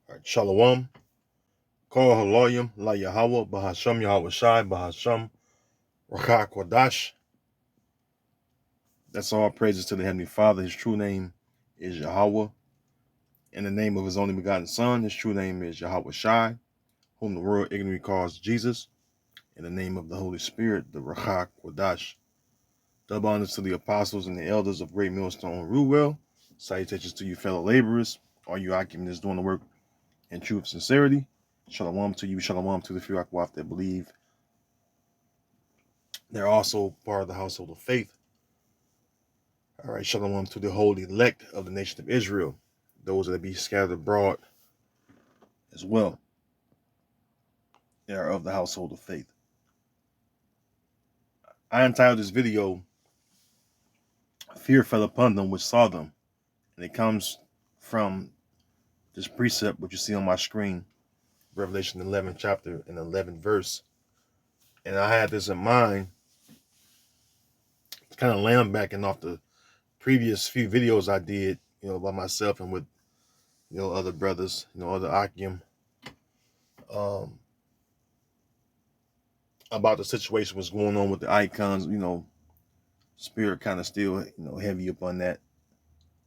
All right, Shalom. Kol Haloyim La Yahweh Bahasham Yahweh Shai Bahasham Rakah Kwadash. That's all praises to the Heavenly Father. His true name is Yahweh. In the name of his only begotten Son, his true name is Yahweh Shai, whom the world ignorantly calls Jesus. In the name of the Holy Spirit, the Rakah Kwadash. Double honors to the apostles and the elders of Great Millstone Ruwell. Salutations to you, fellow laborers, all you occupants doing the work in truth and sincerity. Shalom to you, shalom to the few Akwaf that believe they're also part of the household of faith. All right, shalom to the holy elect of the nation of Israel, those that be scattered abroad as well. They are of the household of faith. I entitled this video, Fear Fell Upon Them Which Saw Them. And it comes from this precept, which you see on my screen, Revelation 11 chapter and 11 verse. And I had this in mind, kind of lambacking off the previous few videos I did, by myself and with, other brothers, other Akim, about the situation was going on with the icons, spirit kind of still, heavy upon that.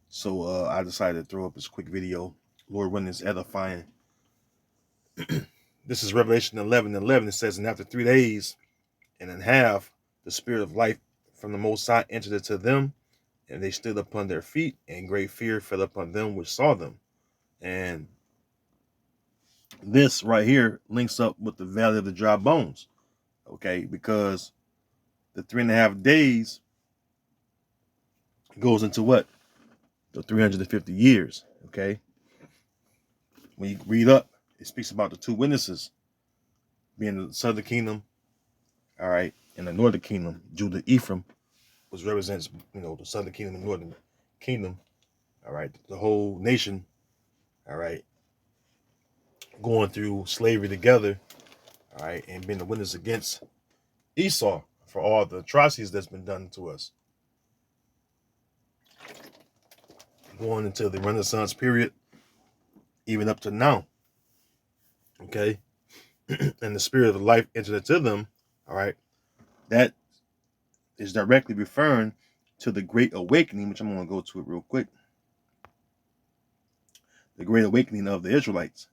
So I decided to throw up this quick video. Lord, when it's edifying. This is Revelation 11:11. It says, and after 3 days and a half, the spirit of life from the Most High entered into them, and they stood upon their feet, and great fear fell upon them which saw them. And this right here links up with the valley of the dry bones, okay? Because the 3.5 days goes into what? The 350 years, okay? When you read up, it speaks about the two witnesses being the southern kingdom, all right, and the northern kingdom. Judah, Ephraim, which represents, the southern kingdom and northern kingdom, all right, the whole nation, all right, going through slavery together, all right, and being the witness against Esau for all the atrocities that's been done to us. Going into the Renaissance period, even up to now, okay, and the spirit of life entered into them, all right, that is directly referring to the Great Awakening, which I'm going to go to it real quick. The Great Awakening of the Israelites,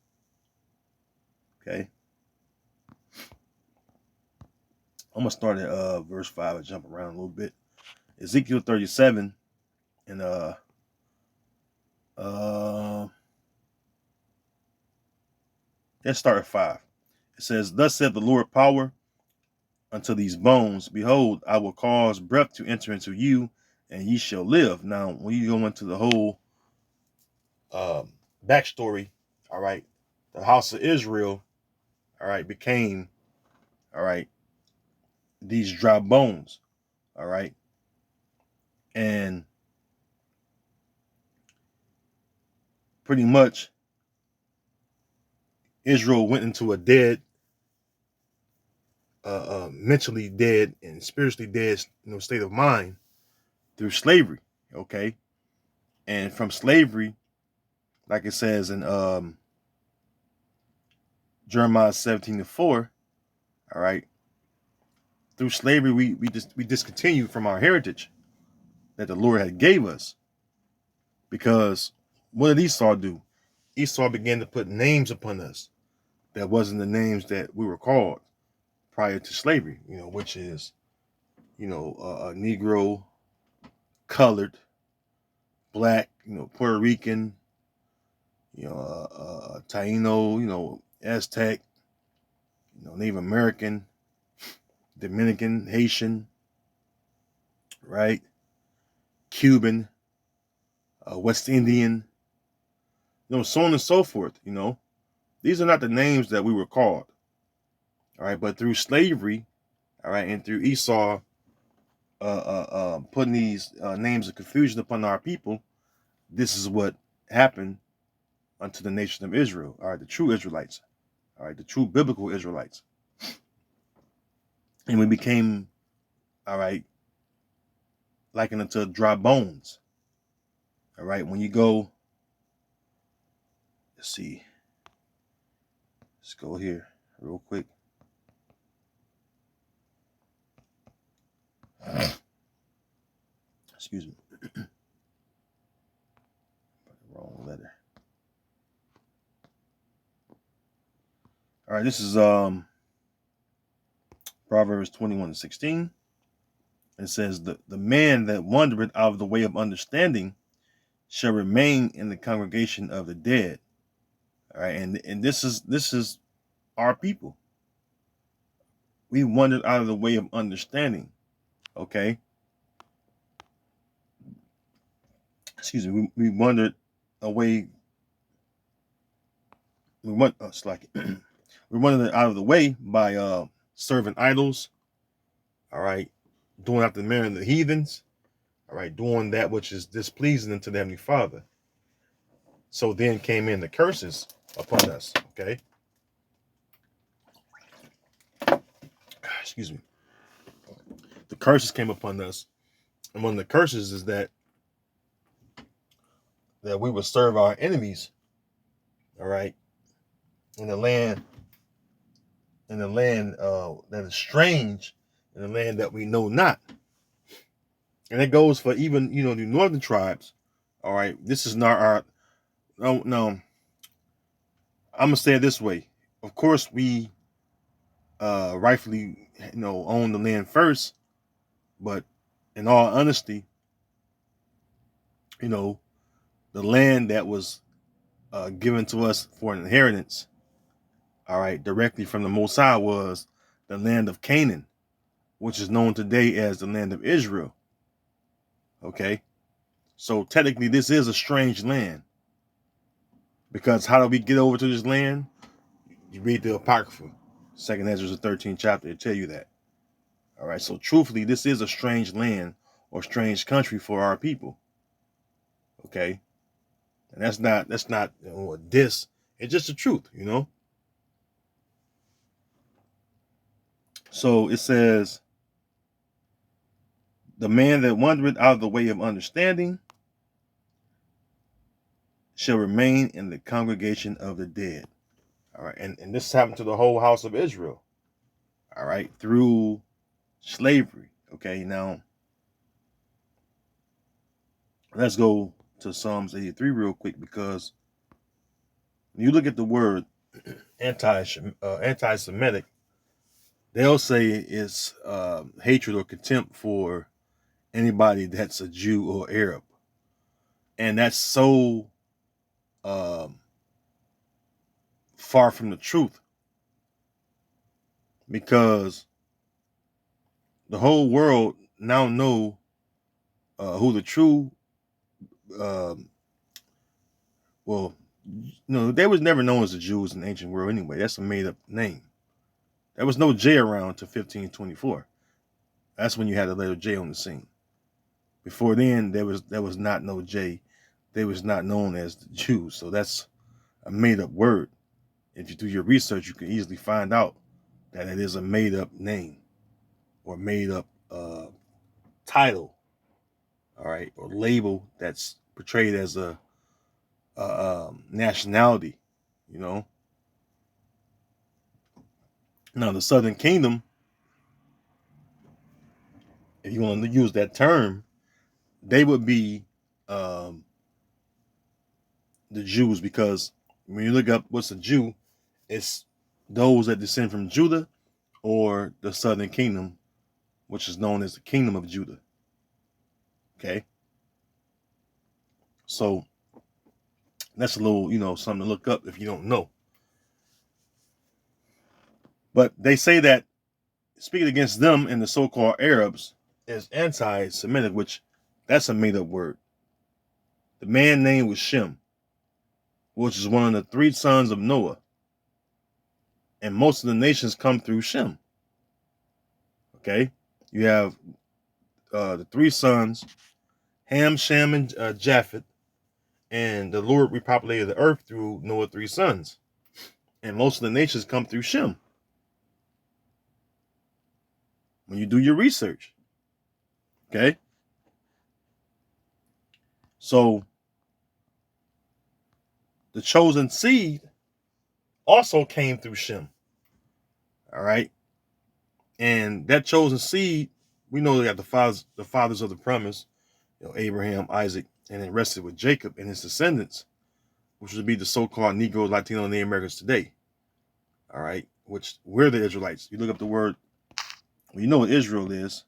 okay. I'm going to start at verse 5 and jump around a little bit. Ezekiel 37 and let's start at 5. It says, thus said the Lord power unto these bones, behold, I will cause breath to enter into you, and ye shall live. Now, when you go into the whole backstory, all right, the house of Israel, all right, became, all right, these dry bones, all right, and pretty much Israel went into a dead, mentally dead and spiritually dead, state of mind through slavery, okay, and from slavery, like it says in Jeremiah 17:4, all right, through slavery we discontinued from our heritage that the Lord had gave us, because what did Esau do? Esau began to put names upon us that wasn't the names that we were called prior to slavery, which is, Negro, colored, black, Puerto Rican, Taino, Aztec, Native American, Dominican, Haitian, right? Cuban, West Indian, so on and so forth. These are not the names that we were called. All right, but through slavery, all right, and through Esau putting these names of confusion upon our people, this is what happened unto the nation of Israel. All right, the true Israelites, all right, the true biblical Israelites, and we became, all right, likened unto dry bones. All right, when you go, let's see, Let's go here real quick. Excuse me. Wrong letter. All right, this is Proverbs 21:16. It says, the man that wandereth out of the way of understanding shall remain in the congregation of the dead. All right, and this is our people. We wandered out of the way of understanding. Okay. Excuse me. We wandered away. We went we wandered out of the way by serving idols. All right, doing after the manner of the heathens. All right, doing that which is displeasing unto the Heavenly Father. So then came in the curses upon us. Okay. Excuse me. The curses came upon us, and one of the curses is that we would serve our enemies. All right, in the land that is strange, in the land that we know not. And it goes for even the northern tribes. All right, this is not our. No, I'm gonna say it this way. Of course, we rightfully own the land first, but in all honesty, the land that was given to us for an inheritance, all right, directly from the Most High, was the land of Canaan, which is known today as the land of Israel. Okay, so technically this is a strange land, because how do we get over to this land? You read the Apocrypha, 2nd Ezra, the 13th chapter, it tell you that. All right, so truthfully, this is a strange land or strange country for our people. Okay, and that's not a diss. It's just the truth, So it says, the man that wandereth out of the way of understanding shall remain in the congregation of the dead. All right, and this happened to the whole house of Israel. All right, through slavery. Okay, now let's go to Psalms 83 real quick, because when you look at the word anti-Semitic, they'll say it's hatred or contempt for anybody that's a Jew or Arab, and that's so far from the truth, because the whole world now know who the true they was never known as the Jews in the ancient world anyway. That's a made up name. There was no J around until 1524. That's when you had the letter J on the scene. Before then, there was not no J. They was not known as the Jews. So that's a made up word. If you do your research, you can easily find out that it is a made up name or made up title, all right, or label that's portrayed as a nationality, Now, the Southern Kingdom, if you want to use that term, they would be the Jews, because when you look up what's a Jew, it's those that descend from Judah or the Southern Kingdom, which is known as the Kingdom of Judah. Okay, so that's a little, something to look up if you don't know. But they say that speaking against them and the so-called Arabs is anti-Semitic, which that's a made-up word. The man name was Shem, which is one of the 3 sons of Noah. And most of the nations come through Shem. Okay? You have the 3 sons, Ham, Shem, and Japheth. And the Lord repopulated the earth through Noah's 3 sons. And most of the nations come through Shem. When you do your research. Okay? So, the chosen seed also came through Shem. All right. And that chosen seed, we know they got the fathers of the promise, Abraham, Isaac, and it rested with Jacob and his descendants, which would be the so-called Negroes, Latino, and Native Americans today. All right. Which we're the Israelites. You look up the word, well, you know what Israel is.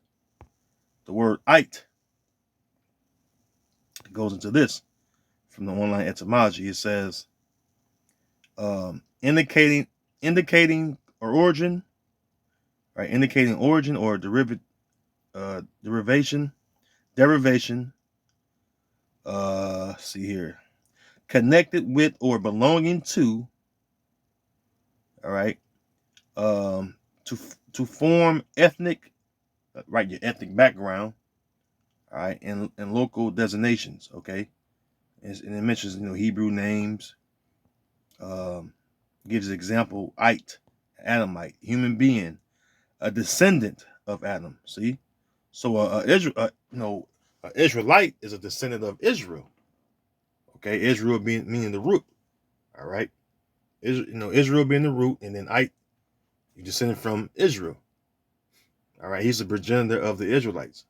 The word "ite" goes into this from the online etymology. It says, indicating or origin, right? Indicating origin or derivation. See here, connected with or belonging to. All right. To form ethnic, right? Your ethnic background. All right, and local designations. Okay, and it mentions Hebrew names. Gives example: Ite, Adamite, human being, a descendant of Adam. See, so Israelite is a descendant of Israel. Okay, Israel meaning the root. All right, Israel being the root, and then Ite, you descended from Israel. All right, he's the progenitor of the Israelites.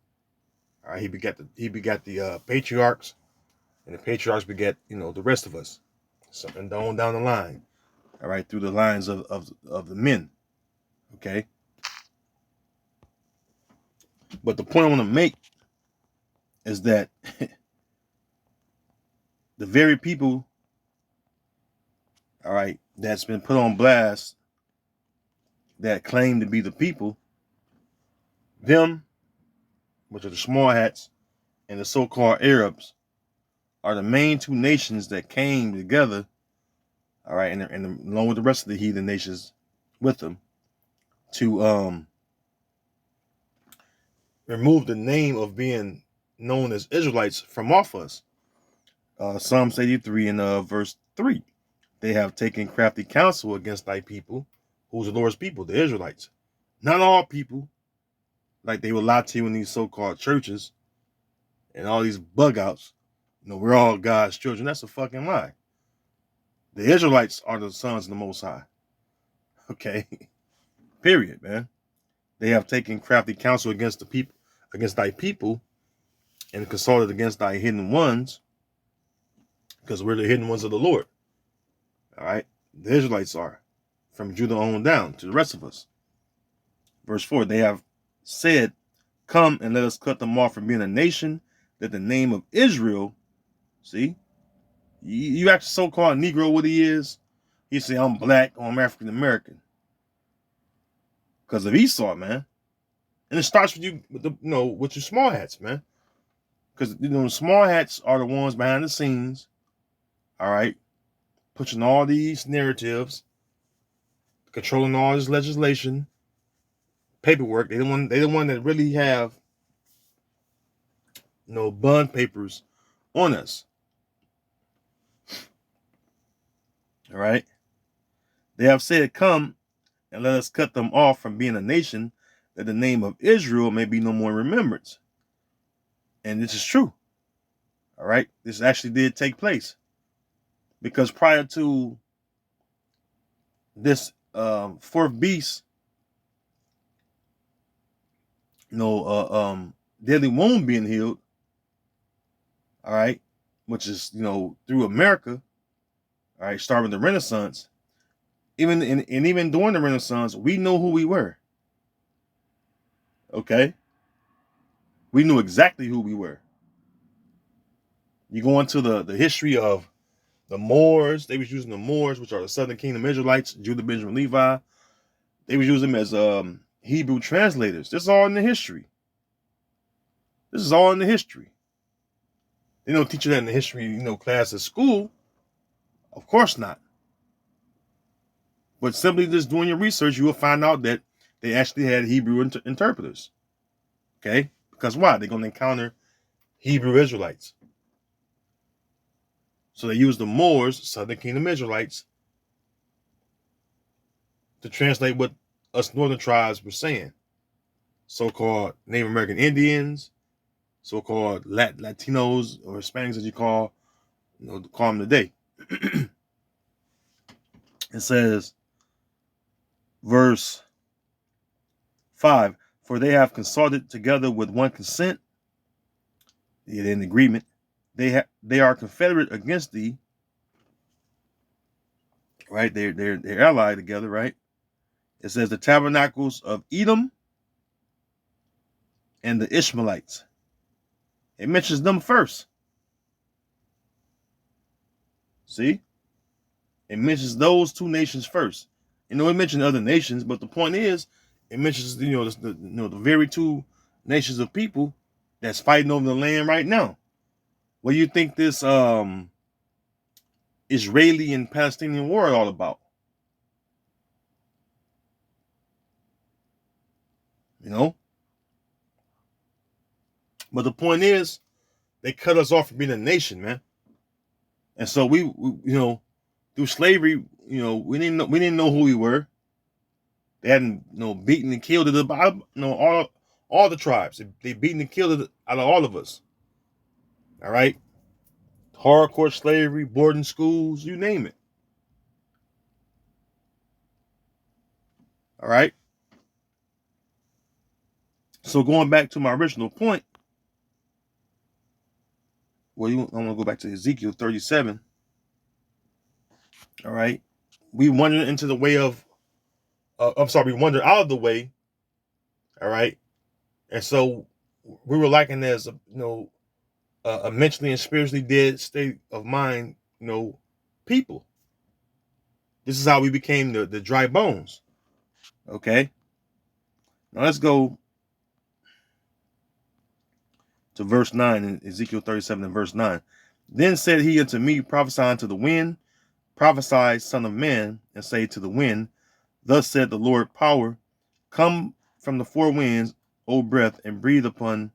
All right, he begat the patriarchs, and the patriarchs begat the rest of us. Something down the line. All right, through the lines of the men. Okay, but the point I want to make is that the very people, all right, that's been put on blast that claim to be the people, them, which are the small hats, and the so-called Arabs, are the main two nations that came together, all right, and along with the rest of the heathen nations with them, to remove the name of being known as Israelites from off us. Psalms 83 and verse 3. They have taken crafty counsel against thy people, who's the Lord's people, the Israelites. Not all people, like they will lie to you in these so-called churches and all these bug outs. We're all God's children. That's a fucking lie. The Israelites are the sons of the Most High. Okay? Period, man. They have taken crafty counsel against thy people, and consulted against thy hidden ones, because we're the hidden ones of the Lord. All right? The Israelites are, from Judah on down to the rest of us. Verse 4, they have said, come and let us cut them off from being a nation, that the name of Israel, see, you ask a so-called Negro what he is, he say, I'm black or I'm African American. Because of Esau, man. And it starts with you, with your small hats, man. Because, the small hats are the ones behind the scenes, all right, pushing all these narratives, controlling all this legislation, paperwork. They the one that really have bond papers on us. All right. They have said, come and let us cut them off from being a nation, that the name of Israel may be no more in remembrance. And this is true. All right. This actually did take place. Because prior to this fourth beast, deadly wound being healed, all right, which is, through America, all right, starting the Renaissance, even even during the Renaissance, we know who we were. Okay? We knew exactly who we were. You go into the history of the Moors, they was using the Moors, which are the Southern Kingdom Israelites, Judah, Benjamin, Levi. They was using them as Hebrew translators. This is all in the history. This is all in the history. They don't teach you that in the history, class at school. Of course not. But simply just doing your research, you will find out that they actually had Hebrew interpreters. Okay? Because why? They're going to encounter Hebrew Israelites. So they used the Moors, Southern Kingdom Israelites, to translate what us northern tribes were saying. So-called Native American Indians, so-called Latinos or Hispanics, as you call them today. It says, verse 5, for they have consulted together with one consent, yet in agreement. They are confederate against thee, right? They're allied together, right? It says the tabernacles of Edom and the Ishmaelites. It mentions them first. See? It mentions those two nations first. You know, it mentions other nations, but the point is, it mentions the very two nations of people that's fighting over the land right now. What do you think this Israeli and Palestinian war is all about? You know? But the point is, they cut us off from being a nation, man. And so we through slavery, we didn't know who we were. They hadn't beaten and killed all the tribes. They beaten and killed it out of all of us. All right, hardcore slavery, boarding schools, you name it. All right. So going back to my original point, I'm gonna go back to Ezekiel 37. All right, we wandered into the way of. We wandered out of the way. All right, and so we were likened as a mentally and spiritually dead state of mind, people. This is how we became the dry bones. Okay. Now let's go to verse 9 in Ezekiel 37 and verse 9. Then said he unto me, prophesy unto the wind, prophesy, son of man, and say to the wind, thus said the Lord power, come from the four winds, O breath, and breathe upon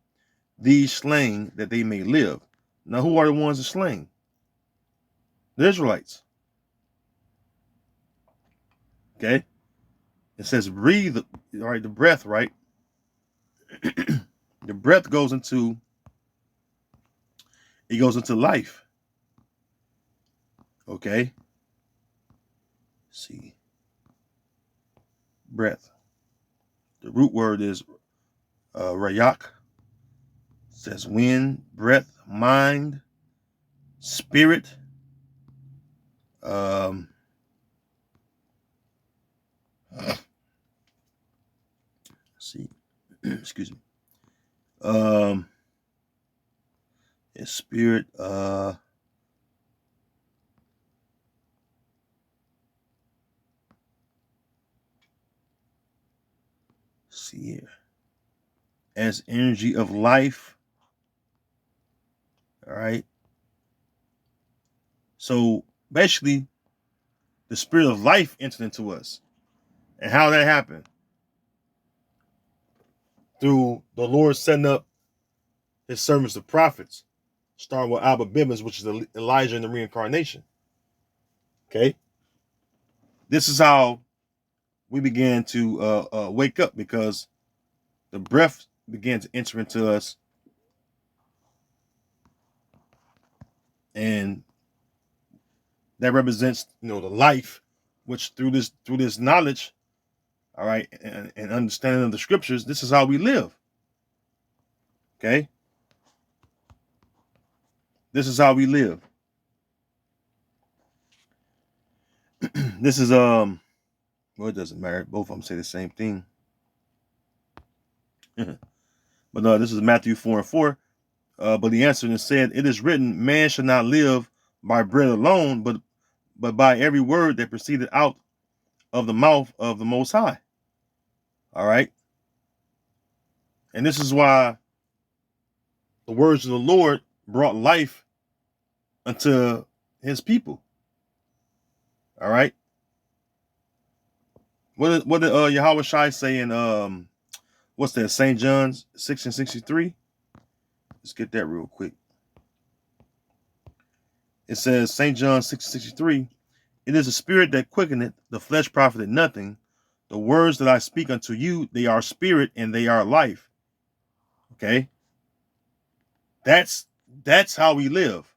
these slain that they may live. Now who are the ones that slain? The Israelites. Okay. It says breathe, all right, the breath, right? The breath goes into life. Okay. Let's see. Breath. The root word is rayak. It says wind, breath, mind, spirit. Let's see. Excuse me. Spirit. See here. As energy of life. All right. So basically, the spirit of life entered into us. And how that happened? Through the Lord setting up his servants, the prophets, starting with Abba Bibbins, which is Elijah and the reincarnation. Okay. This is how we began to wake up, because the breath began to enter into us, and that represents the life, which through this knowledge, all right, and understanding of the scriptures, this is how we live. Okay, this is how we live. This is well, it doesn't matter, both of them say the same thing. But no, this is Matthew 4:4. But he answered and said, it is written, man shall not live by bread alone, but by every word that proceeded out of the mouth of the Most High. All right. And this is why the words of the Lord brought life unto his people. All right. What did Yahweh Shai say in what's that, St. John's 6:63? Let's get that real quick. It says, St. John 6:63, it is the spirit that quickeneth, the flesh profited nothing. The words that I speak unto you, they are spirit and they are life. Okay. That's how we live,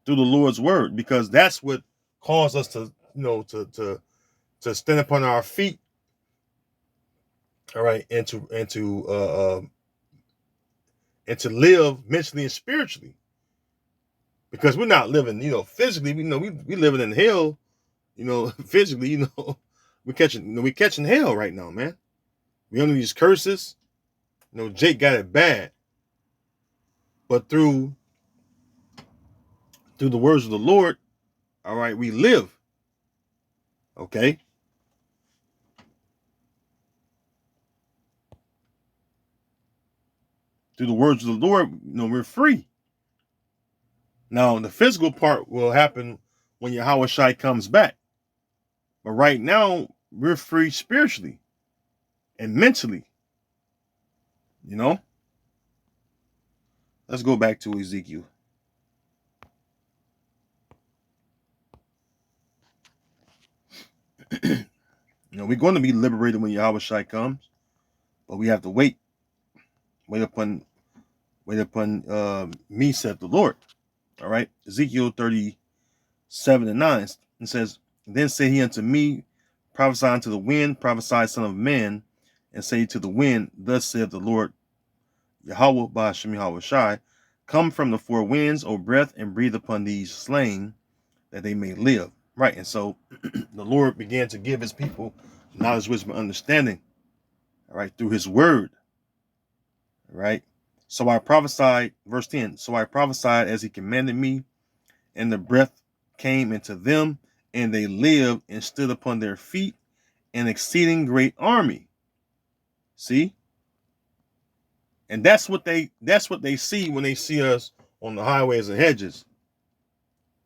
through the Lord's word, because that's what caused us to to stand upon our feet, all right, and to live mentally and spiritually, because we're not living, physically. We living in hell, physically. We catching hell right now, man. We under these curses. Jake got it bad, but through the words of the Lord, all right, we live. Okay. Through the words of the Lord, we're free. Now, the physical part will happen when Yahweh Shai comes back. But right now, we're free spiritually and mentally. Let's go back to Ezekiel. We're going to be liberated when Yahweh Shai comes, but we have to wait. Wait upon me, saith the Lord. All right. Ezekiel 37:9. It says, Then said he unto me, prophesy unto the wind, prophesy, son of man, and say to the wind, Thus saith the Lord Yahweh Ba'ashem Yahweh Shai, come from the four winds, O breath, and breathe upon these slain, that they may live. Right. And so the Lord began to give his people knowledge, wisdom, and understanding. All right, through his word. All right. So I prophesied, verse 10. So I prophesied as he commanded me, and the breath came into them, and they lived and stood upon their feet, an exceeding great army. See? And that's what they see when they see us on the highways and hedges.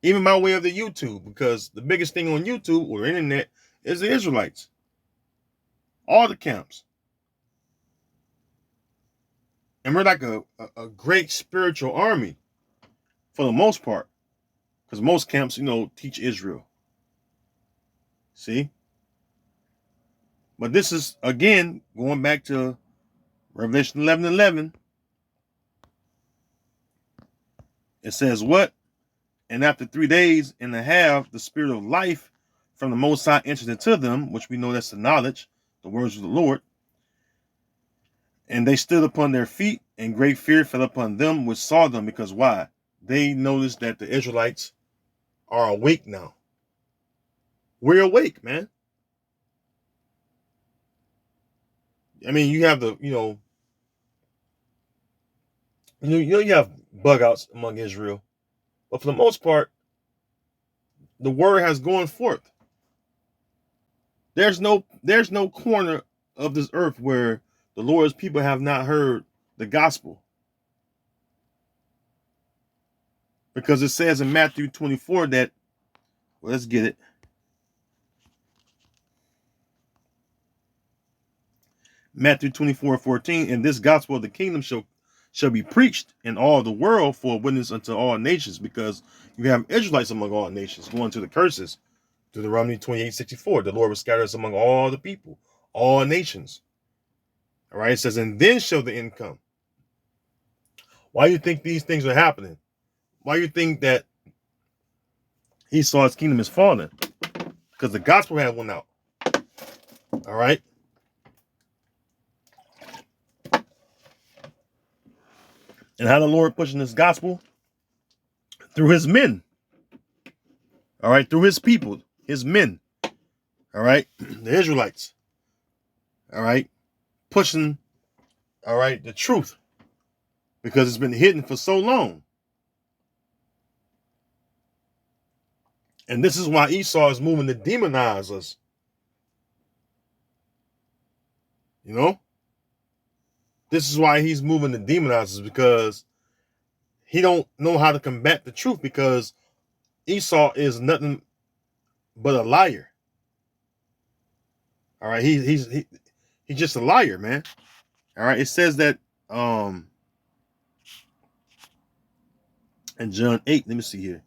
Even by way of the YouTube, because the biggest thing on YouTube or internet is the Israelites. All the camps. And we're like a great spiritual army for the most part. Because most camps, teach Israel. See? But this is, again, going back to Revelation 11:11. It says what? And after 3 days and a half, the spirit of life from the Most High entered into them, which we know that's the knowledge, the words of the Lord. And they stood upon their feet, and great fear fell upon them which saw them. Because why? They noticed that the Israelites are awake now. We're awake, man. I mean, you have you have bug outs among Israel, but for the most part, the word has gone forth. There's no corner of this earth where the Lord's people have not heard the gospel. Because it says in Matthew 24 that, well, let's get it. Matthew 24:14, and this gospel of the kingdom shall be preached in all the world for a witness unto all nations, because you have Israelites among all nations going to the curses. Deuteronomy 28:64, the Lord will scatter us among all the people, all nations. All right, it says, and then shall the end come. Why do you think these things are happening? Why do you think that Esau's kingdom is falling? Because the gospel had went out. All right. And how the Lord pushing this gospel? Through his men. All right. Through his people, his men. All right. The Israelites. All right. Pushing, all right, the truth. Because it's been hidden for so long. And this is why Esau is moving to demonize us. This is why he's moving to demonize us, because he don't know how to combat the truth, because Esau is nothing but a liar. All right, he's just a liar, man. All right, it says that in John 8, let me see here.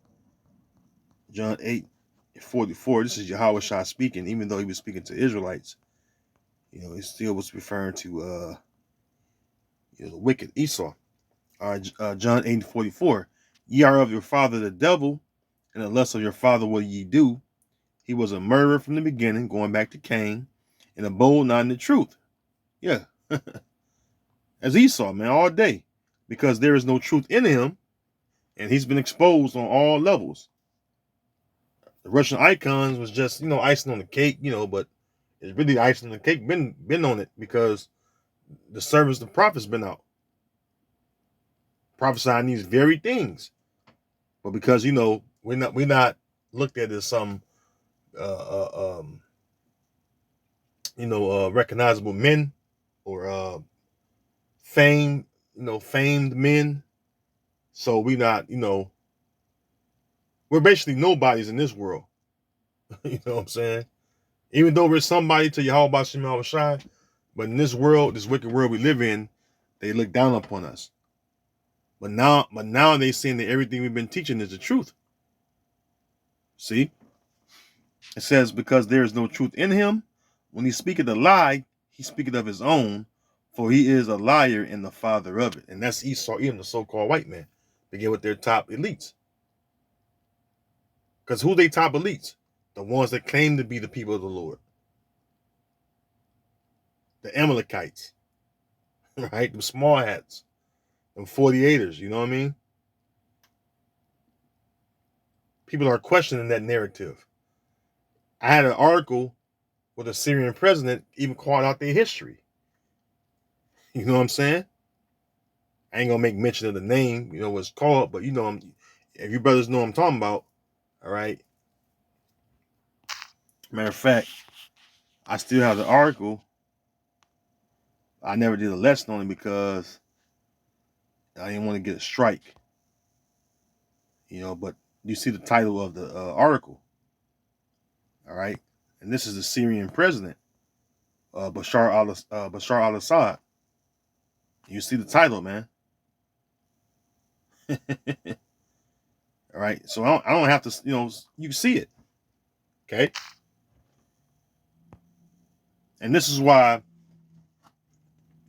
John 8:44. This is Yahweh Shai speaking, even though he was speaking to Israelites. He still was referring to the wicked Esau. John 8:44. Ye are of your father the devil, and the lust of your father will ye do. He was a murderer from the beginning, going back to Cain, and abode not in the truth. Yeah. As Esau, man, all day. Because there is no truth in him, and he's been exposed on all levels. The Russian icons was just, icing on the cake, but it's really icing on the cake, been on it, because the servants, the prophets been out prophesying these very things. But because, we're not looked at as some recognizable men or famed men. So we not, we're basically nobodies in this world. You know what I'm saying? Even though we're somebody to Yahweh Bashem Yahushai, but in this world, this wicked world we live in, they look down upon us. But now they saying that everything we've been teaching is the truth. See? It says, because there is no truth in him, when he speaketh a lie, he speaketh of his own, for he is a liar and the father of it. And that's Esau, even the so-called white man. They get with their top elites. Because who they top elites? The ones that claim to be the people of the Lord. The Amalekites. Right? The small hats. Them 48ers, you know what I mean? People are questioning that narrative. I had an article with a Syrian president even called out their history. You know what I'm saying? I ain't gonna make mention of the name, what it's called, but if you brothers know what I'm talking about, all right. Matter of fact, I still have the article. I never did a lesson on it because I didn't want to get a strike. But you see the title of the article, all right. And this is the Syrian president, Bashar al-Assad. You see the title, man. All right. So I don't have to, you can see it. Okay. And this is why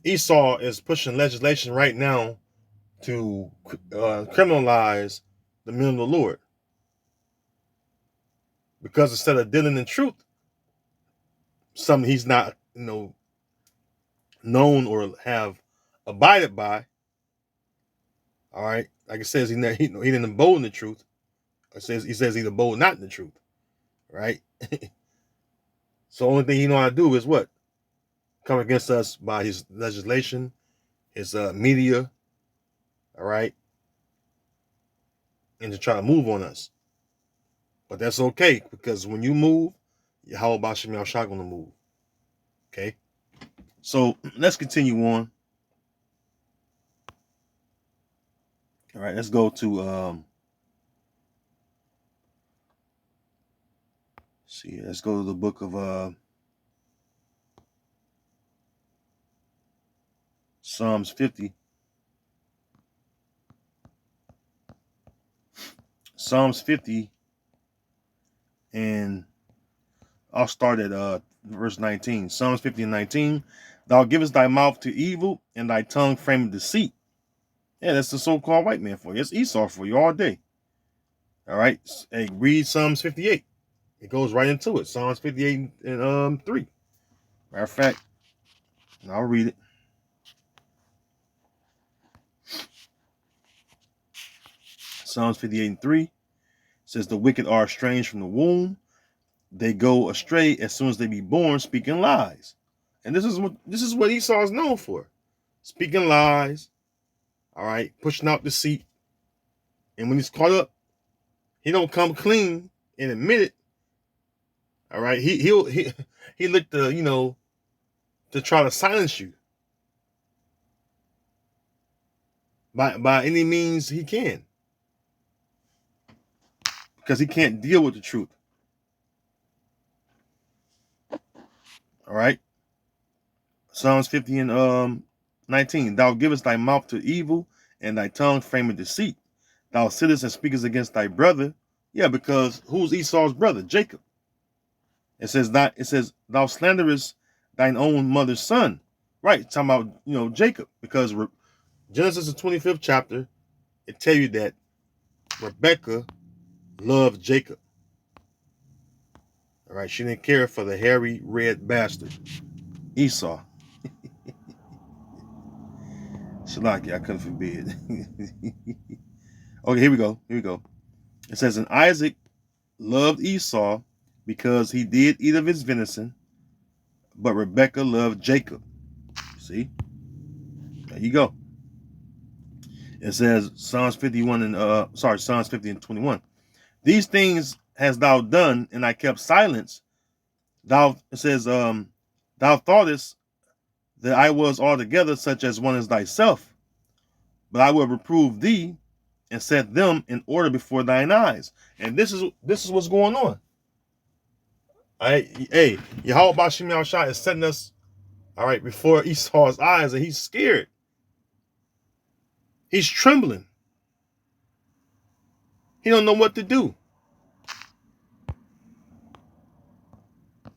Esau is pushing legislation right now to criminalize the men of the Lord. Because instead of dealing in truth, something he's not, known or have abided by, all right, like it says, he didn't abode in the truth. He says he abode not in the truth, right? So the only thing he know how to do is what? Come against us by his legislation, his media, all right, and to try to move on us. But that's okay, because when you move, Yahweh Bashem Yahushua gonna move. Okay? So let's continue on. All right, let's go to let's go to the book of Psalms 50. Psalms 50, and I'll start at verse 19. Psalms 50 and 19. Thou givest thy mouth to evil, and thy tongue frameth deceit. Yeah, that's the so-called white man for you. It's Esau for you all day. All right. Hey, read Psalms 58. It goes right into it. Psalms 58 and 3. Matter of fact, I'll read it. Psalms 58 and 3 says, the wicked are estranged from the womb. They go astray as soon as they be born, speaking lies. And this is what Esau is known for. Speaking lies. All right. Pushing out deceit. And when he's caught up, he don't come clean and admit it. All right. He look to, to try to silence you by any means he can, because he can't deal with the truth. All right. Psalms 50 and 19. Thou givest thy mouth to evil, and thy tongue frameth deceit. Thou sittest and speakest against thy brother. Yeah, because who's Esau's brother? Jacob. It says thou slanderest thine own mother's son. Right. Talking about, Jacob, because Genesis, the 25th chapter, it tell you that Rebekah loved Jacob. All right. She didn't care for the hairy red bastard, Esau. Shalaki, I couldn't forbid. Okay, here we go. Here we go. It says, and Isaac loved Esau because he did eat of his venison, but Rebekah loved Jacob. See? There you go. It says Psalms 51 and Psalms 50 and 21. These things hast thou done, and I kept silence. It says, thou thoughtest that I was altogether such as one as thyself, but I will reprove thee and set them in order before thine eyes. And this is what's going on. Hey, Yahweh Bashim Yahushua is setting us, all right, before Esau's eyes, and he's scared. He's trembling. He don't know what to do.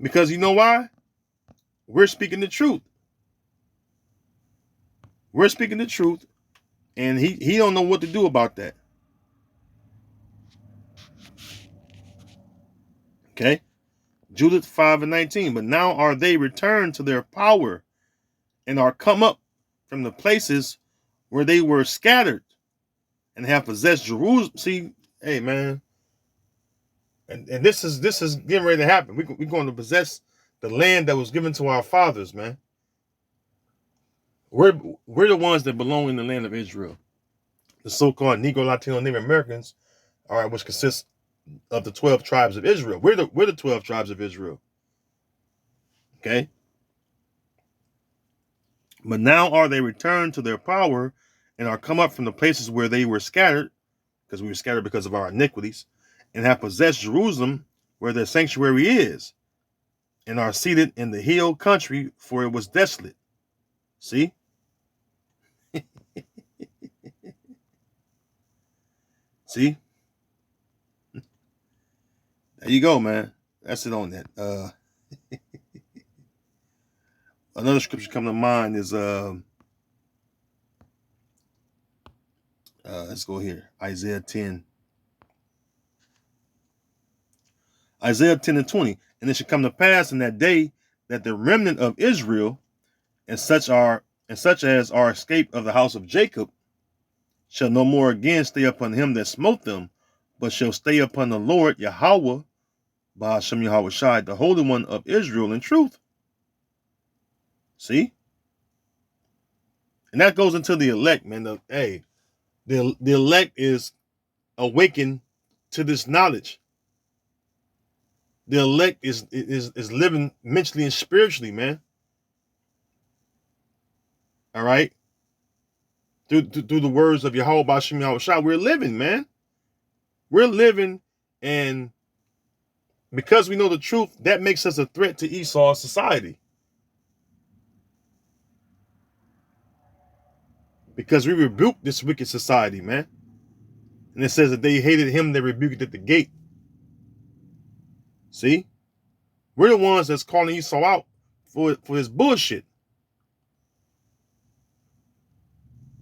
Because you know why? We're speaking the truth. We're speaking the truth, and he don't know what to do about that. Okay? Judith 5 and 19. But now are they returned to their power and are come up from the places where they were scattered and have possessed Jerusalem. See, hey man, and this is getting ready to happen. We're going to possess the land that was given to our fathers, man. We're the ones that belong in the land of Israel. The so-called Negro, Latino, Native Americans, all right, which consists of the 12 tribes of Israel. We're the 12 tribes of Israel. Okay? But now are they returned to their power and are come up from the places where they were scattered, because we were scattered because of our iniquities, and have possessed Jerusalem where their sanctuary is, and are seated in the hill country, for it was desolate. See? See? There you go, man. That's it on that. Another scripture come to mind is let's go here. Isaiah 10. Isaiah 10 and 20. And it shall come to pass in that day that the remnant of Israel and such as are escaped of the house of Jacob shall no more again stay upon him that smote them, but shall stay upon the Lord Yahweh, Ba'ashem Yahweh Shai, the Holy One of Israel in truth. See? And that goes into the elect, man. The elect is awakened to this knowledge. The elect is living mentally and spiritually, man. All right? Through the words of Yahweh Ba'ashem Yahweh Shai, we're living, man. We're living, and because we know the truth, that makes us a threat to Esau's society. Because we rebuke this wicked society, man. And it says that they hated him, they rebuked at the gate. See? We're the ones that's calling Esau out for his bullshit.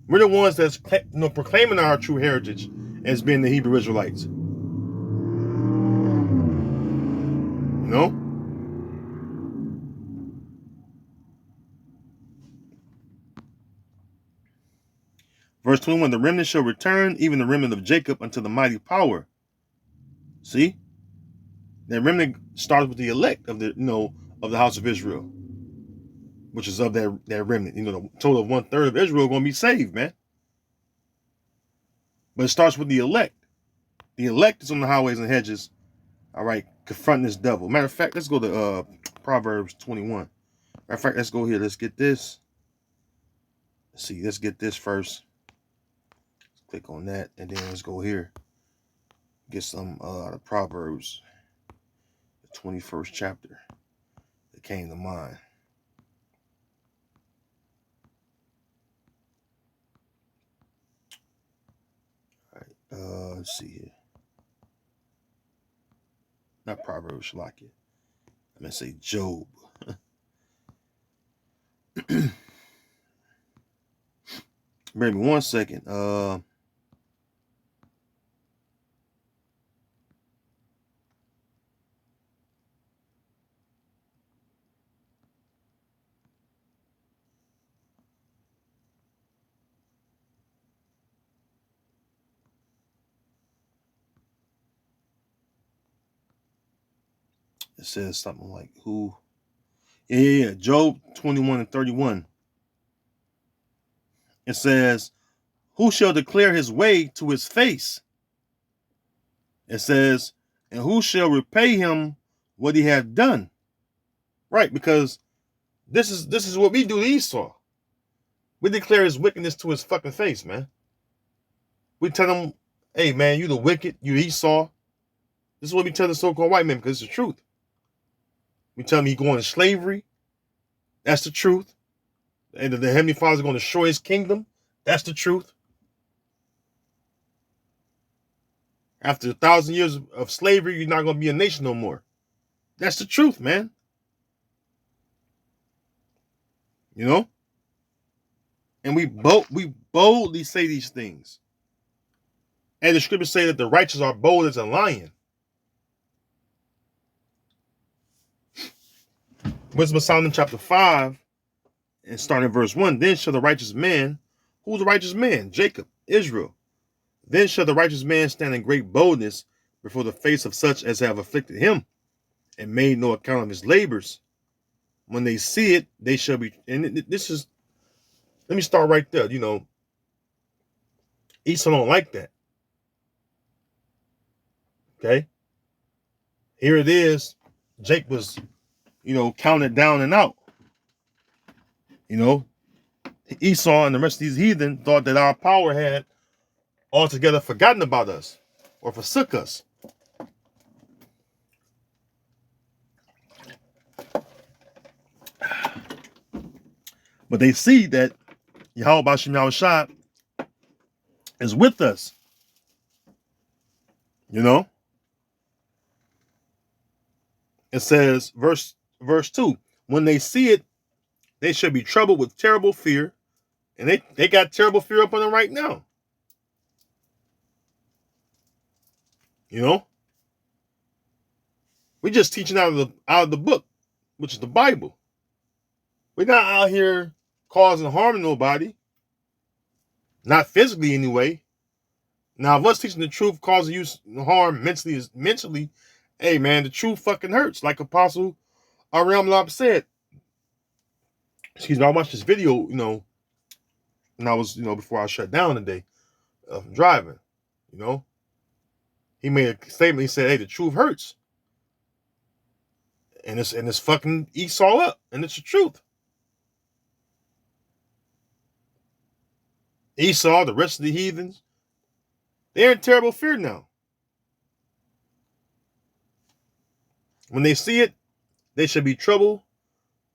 We're the ones that's proclaiming our true heritage as being the Hebrew Israelites. You know? Verse 21, the remnant shall return, even the remnant of Jacob, unto the mighty power. See? That remnant starts with the elect of the house of Israel, which is of that remnant. The total of 1/3 of Israel going to be saved, man. But it starts with the elect. The elect is on the highways and hedges, all right, confronting this devil. Matter of fact, let's go to Proverbs 21. Matter of fact, let's go here. Let's get this. Let's get this first. Let's click on that, and then let's go here. Get some the Proverbs, the 21st chapter that came to mind. All right, let's see here. Not Proverbs, Shalakia. I'm gonna say Job. Bear me 1 second. It says something like who? Yeah. Job 21:31. It says, who shall declare his way to his face? It says, and who shall repay him what he hath done? Right, because this is what we do to Esau. We declare his wickedness to his fucking face, man. We tell him, hey man, you the wicked, you Esau. This is what we tell the so-called white man, because it's the truth. We tell him he's going to slavery. That's the truth. And the Heavenly Father is going to destroy his kingdom. That's the truth. After 1,000 years of slavery, you're not going to be a nation no more. That's the truth, man. You know? And we boldly say these things. And the scriptures say that the righteous are bold as a lion. Wisdom of Solomon chapter 5, and starting in verse 1, then shall the righteous man, who's the righteous man? Jacob, Israel. Then shall the righteous man stand in great boldness before the face of such as have afflicted him, and made no account of his labors. When they see it, they shall be, and this is, let me start right there. You know, Esau don't like that. Okay? Here it is. Jake was, you know, counted down and out. You know, Esau and the rest of these heathen thought that our power had altogether forgotten about us or forsook us. But they see that Yahweh Bashim Yahushua is with us. You know? It says, verse 2, when they see it, they shall be troubled with terrible fear. And they got terrible fear up on them right now. You know? We're just teaching out of the book, which is the Bible. We're not out here causing harm to nobody. Not physically anyway. Now, if us teaching the truth causing you harm mentally, hey man, the truth fucking hurts. Like Apostle Ariam Lab said. Excuse me, I watched this video, you know, and I was, you know, before I shut down today of driving, you know. He made a statement, he said, hey, the truth hurts. And it's fucking Esau up. And it's the truth. Esau, the rest of the heathens, they're in terrible fear now. When they see it, they shall be troubled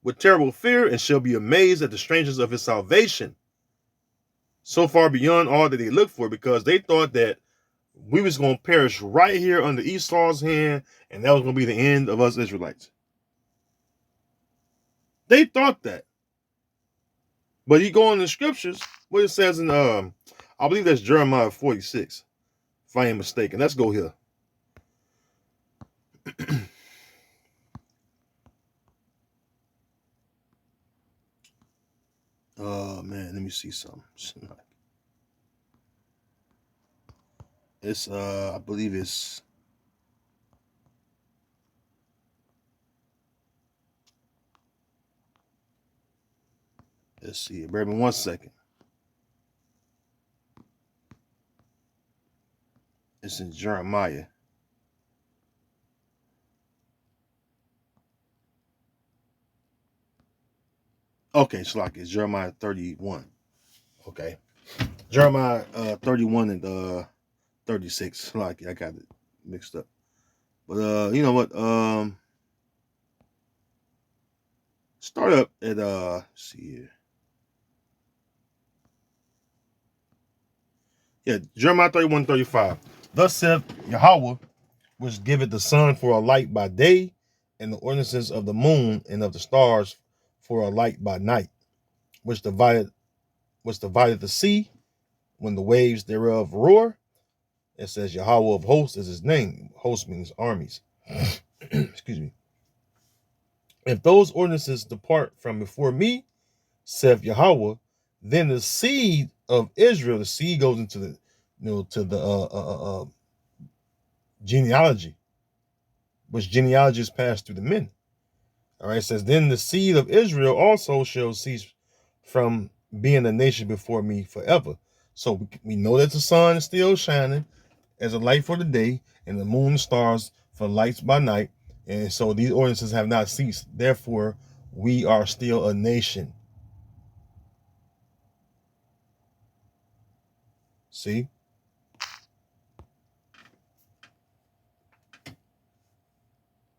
with terrible fear and shall be amazed at the strangeness of his salvation. So far beyond all that they looked for, because they thought that we was going to perish right here under Esau's hand, and that was going to be the end of us Israelites. They thought that. But you go in the scriptures, what it says in, I believe that's Jeremiah 46, if I ain't mistaken. Let's go here. Oh, man, let me see something. It's, I believe it's, let's see, bear with me 1 second. It's in Jeremiah. Okay, Shalak, it's Jeremiah 31. Okay. Jeremiah 31 and 36. Shalak, I got it mixed up. But you know what? Start up at let's see here. Yeah, Jeremiah 31:35. Thus saith Yahweh, which giveth the sun for a light by day, and the ordinances of the moon and of the stars for a light by night, which divided the sea when the waves thereof roar. It says Yahweh of hosts is his name. Host means armies. Excuse me. If those ordinances depart from before me, saith Yahweh, then the seed of Israel, the seed goes into the, you know, to the genealogy. which genealogies pass through the men. All right, it says, then the seed of Israel also shall cease from being a nation before me forever. So we know that the sun is still shining as a light for the day, and the moon and stars for lights by night. And so these ordinances have not ceased. Therefore, we are still a nation. See?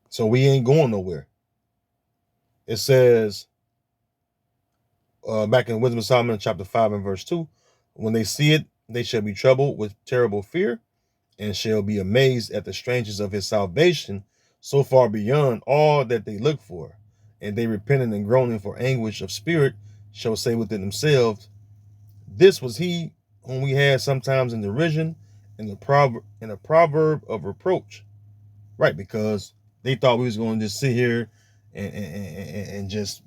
So we ain't going nowhere. It says, back in Wisdom of Solomon, chapter 5 and verse 2, when they see it, they shall be troubled with terrible fear, and shall be amazed at the strangeness of his salvation, so far beyond all that they look for. And they repenting and groaning for anguish of spirit shall say within themselves, this was he whom we had sometimes in derision, in a proverb of reproach. Right, because they thought we was going to just sit here and just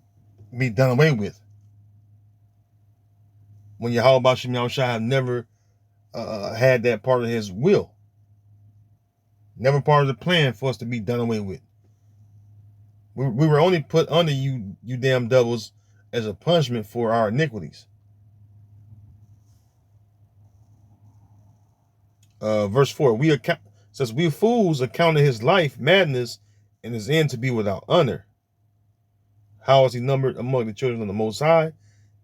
be done away with. When Yahweh Shem Yahushua have never had that part of his will. Never part of the plan for us to be done away with. We were only put under you damn devils as a punishment for our iniquities. Verse 4, says, we fools accounted his life madness and his end to be without honor. How is he numbered among the children of the Most High?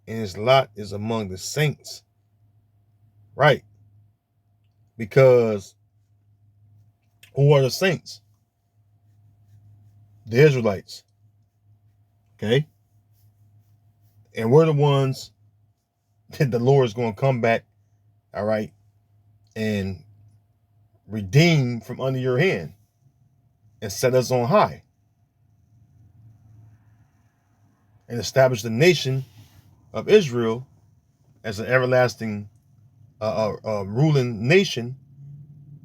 And his lot is among the saints. Right. Because who are the saints? The Israelites. Okay. And we're the ones that the Lord is going to come back, all right, and redeem from under your hand and set us on high and establish the nation of Israel as an everlasting ruling nation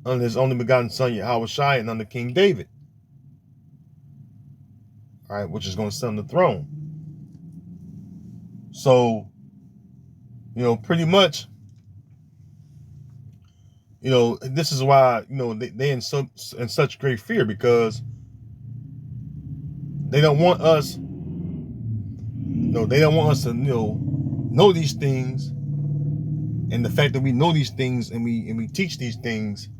under his only begotten son Yahweh Shai and under King David, all right, which is going to sit on the throne. So, pretty much, this is why, they in such great fear, because they don't want us, they don't want us to, know these things. And the fact that we know these things and we teach these things,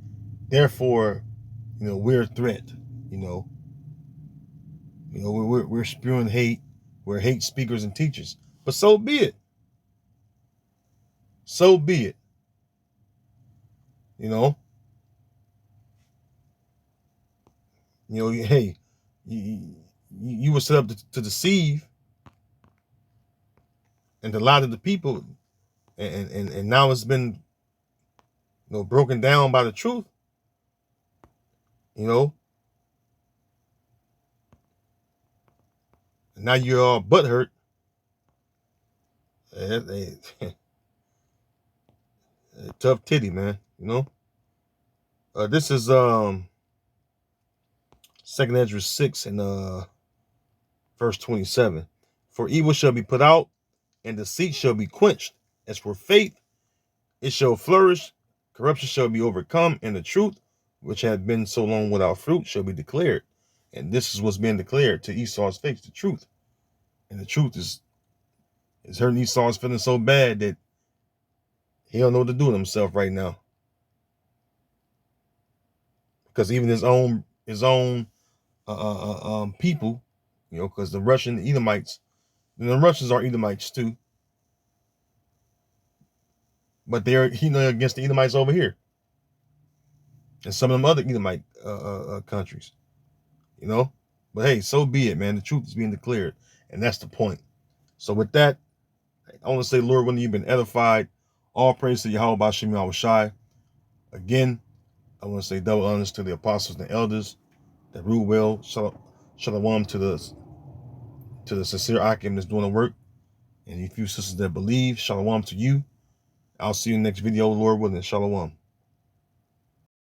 therefore, we're a threat, we're spewing hate, we're hate speakers and teachers. But so be it. So be it. Hey, you were set up to deceive and to lie to the people, and now it's been broken down by the truth. And now you're all butthurt. Tough titty, man. This is 2nd Ezra 6 and verse 27. For evil shall be put out, and deceit shall be quenched. As for faith, it shall flourish. Corruption shall be overcome, and the truth, which had been so long without fruit, shall be declared. And this is what's being declared to Esau's face, the truth. And the truth is hurting Esau's feeling so bad that he don't know what to do with himself right now. Because even his own people, because the Russian Edomites, and the Russians are Edomites too, but they're against the Edomites over here, and some of them other Edomite countries, But hey, so be it, man. The truth is being declared, and that's the point. So with that, I want to say, Lord, when you've been edified, all praise to Yahweh B'Shem Yahweh Shai. Again, I want to say double honors to the apostles and the elders that rule well. Shalom to the sincere Akim that's doing the work, and you few sisters that believe. Shalom to you. I'll see you in the next video, Lord willing. Shalom.